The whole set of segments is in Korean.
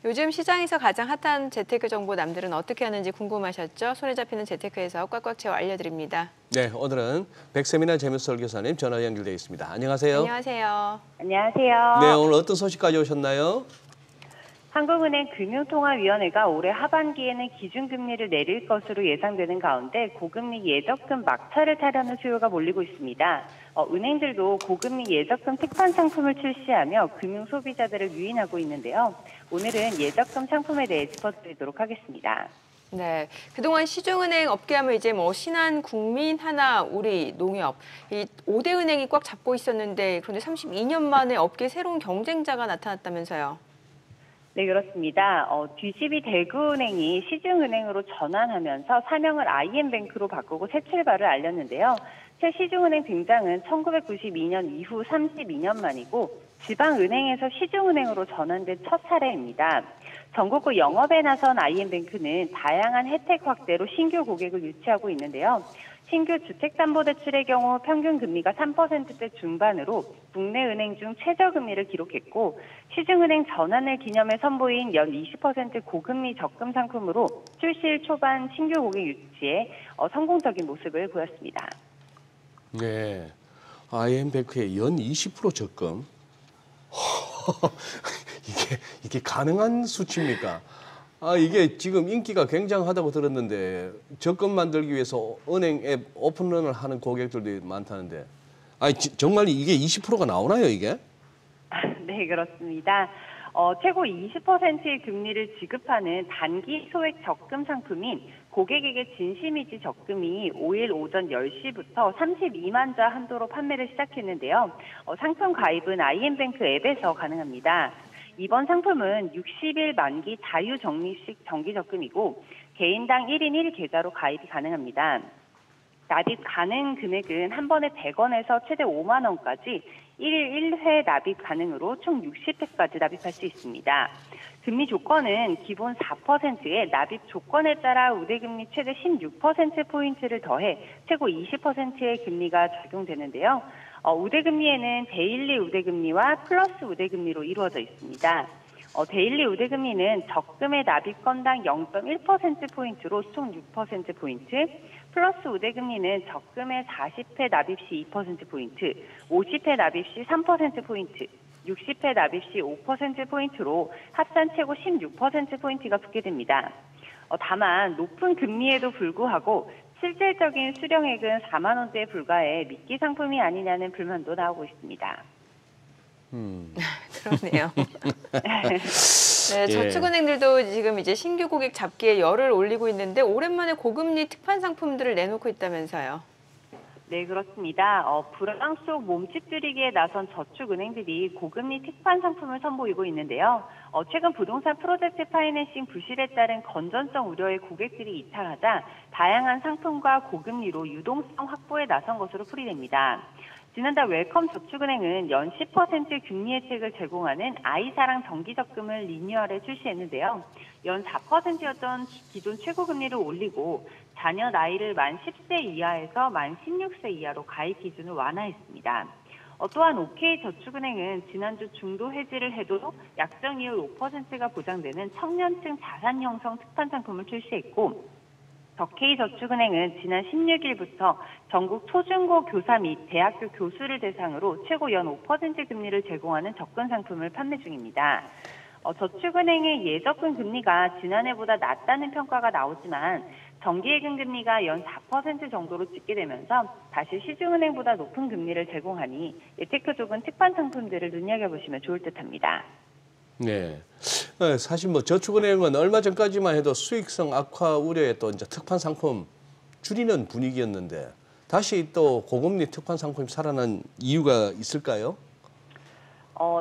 요즘 시장에서 가장 핫한 재테크 정보 남들은 어떻게 하는지 궁금하셨죠? 손에 잡히는 재테크에서 꽉꽉 채워 알려드립니다. 네, 오늘은 백세미나 재무설계사님 전화 연결되어 있습니다. 안녕하세요. 안녕하세요. 안녕하세요. 네, 오늘 어떤 소식 가져오셨나요? 한국은행 금융통화위원회가 올해 하반기에는 기준금리를 내릴 것으로 예상되는 가운데 고금리 예적금 막차를 타려는 수요가 몰리고 있습니다. 은행들도 고금리 예적금 특판 상품을 출시하며 금융 소비자들을 유인하고 있는데요. 오늘은 예적금 상품에 대해 짚어드리도록 하겠습니다. 네, 그동안 시중은행 업계하면 이제 신한, 국민, 하나, 우리, 농협 이 5대 은행이 꽉 잡고 있었는데 그런데 32년 만에 업계 새로운 경쟁자가 나타났다면서요. 네, 그렇습니다. 뒤집이 대구은행이 시중은행으로 전환하면서 사명을 IM뱅크로 바꾸고 새 출발을 알렸는데요. 새 시중은행 등장은 1992년 이후 32년 만이고 지방은행에서 시중은행으로 전환된 첫 사례입니다. 전국구 영업에 나선 IM뱅크는 다양한 혜택 확대로 신규 고객을 유치하고 있는데요. 신규 주택담보대출의 경우 평균 금리가 3%대 중반으로 국내 은행 중 최저금리를 기록했고 시중은행 전환을 기념해 선보인 연 20% 고금리 적금 상품으로 출시일 초반 신규 고객 유치에 성공적인 모습을 보였습니다. 네, IM뱅크의 연 20% 적금. 이게 가능한 수치입니까? 이게 지금 인기가 굉장하다고 들었는데 적금 만들기 위해서 은행 앱 오픈런을 하는 고객들도 많다는데 정말 이게 20%가 나오나요, 이게? 네, 그렇습니다. 최고 20%의 금리를 지급하는 단기 소액 적금 상품인 고객에게 진심이지 적금이 5일 오전 10시부터 32만 자 한도로 판매를 시작했는데요. 상품 가입은 IM뱅크 앱에서 가능합니다. 이번 상품은 60일 만기 자유적립식 정기적금이고 개인당 1인 1계좌로 가입이 가능합니다. 납입 가능 금액은 한 번에 100원에서 최대 5만 원까지 1일 1회 납입 가능으로 총 60회까지 납입할 수 있습니다. 금리 조건은 기본 4%의 납입 조건에 따라 우대금리 최대 16%포인트를 더해 최고 20%의 금리가 적용되는데요. 우대금리에는 데일리 우대금리와 플러스 우대금리로 이루어져 있습니다. 데일리 우대금리는 적금의 납입 건당 0.1%포인트로 총 6%포인트, 플러스 우대금리는 적금의 40회 납입 시 2%포인트, 50회 납입 시 3%포인트, 60회 납입 시 5%포인트로 합산 최고 16%포인트가 붙게 됩니다. 다만 높은 금리에도 불구하고 실질적인 수령액은 4만 원대에 불과해 미끼 상품이 아니냐는 불만도 나오고 있습니다. 그러네요. 네, 저축은행들도 지금 이제 신규 고객 잡기에 열을 올리고 있는데 오랜만에 고금리 특판 상품들을 내놓고 있다면서요. 네, 그렇습니다. 불황 속 몸집들이기에 나선 저축은행들이 고금리 특판 상품을 선보이고 있는데요. 최근 부동산 프로젝트 파이낸싱 부실에 따른 건전성 우려에 고객들이 이탈하자 다양한 상품과 고금리로 유동성 확보에 나선 것으로 풀이됩니다. 지난달 웰컴 저축은행은 연 10% 금리 혜택을 제공하는 아이사랑 정기적금을 리뉴얼해 출시했는데요. 연 4%였던 기존 최고금리를 올리고 자녀 나이를 만 10세 이하에서 만 16세 이하로 가입 기준을 완화했습니다. 또한 OK저축은행은 지난주 중도 해지를 해도 약정 이율 5%가 보장되는 청년층 자산 형성 특판 상품을 출시했고 더K저축은행은 지난 16일부터 전국 초중고 교사 및 대학교 교수를 대상으로 최고 연 5% 금리를 제공하는 접근 상품을 판매 중입니다. 저축은행의 예적금 금리가 지난해보다 낮다는 평가가 나오지만 정기예금 금리가 연 4% 정도로 찍게 되면서 다시 시중은행보다 높은 금리를 제공하니 예테크 쪽은 특판 상품들을 눈여겨보시면 좋을 듯합니다. 네, 사실 저축은행은 얼마 전까지만 해도 수익성 악화 우려에 또 이제 특판 상품 줄이는 분위기였는데 다시 또 고금리 특판 상품이 살아난 이유가 있을까요?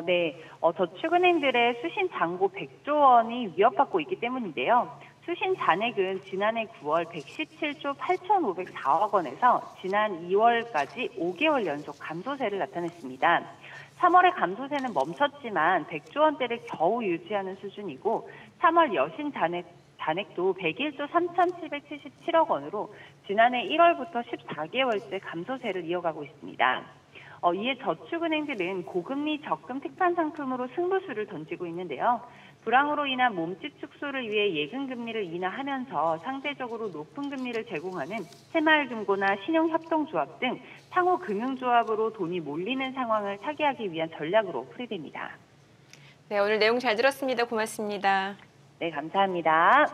네, 저축은행들의 수신 잔고 100조 원이 위협받고 있기 때문인데요. 수신 잔액은 지난해 9월 117조 8,504억 원에서 지난 2월까지 5개월 연속 감소세를 나타냈습니다. 3월에 감소세는 멈췄지만 100조 원대를 겨우 유지하는 수준이고 3월 여신 잔액도 101조 3,777억 원으로 지난해 1월부터 14개월째 감소세를 이어가고 있습니다. 이에 저축은행들은 고금리 적금 특판 상품으로 승부수를 던지고 있는데요. 불황으로 인한 몸집 축소를 위해 예금 금리를 인하하면서 상대적으로 높은 금리를 제공하는 새마을금고나 신용협동조합 등 상호 금융조합으로 돈이 몰리는 상황을 타개하기 위한 전략으로 풀이됩니다. 네, 오늘 내용 잘 들었습니다. 고맙습니다. 네, 감사합니다.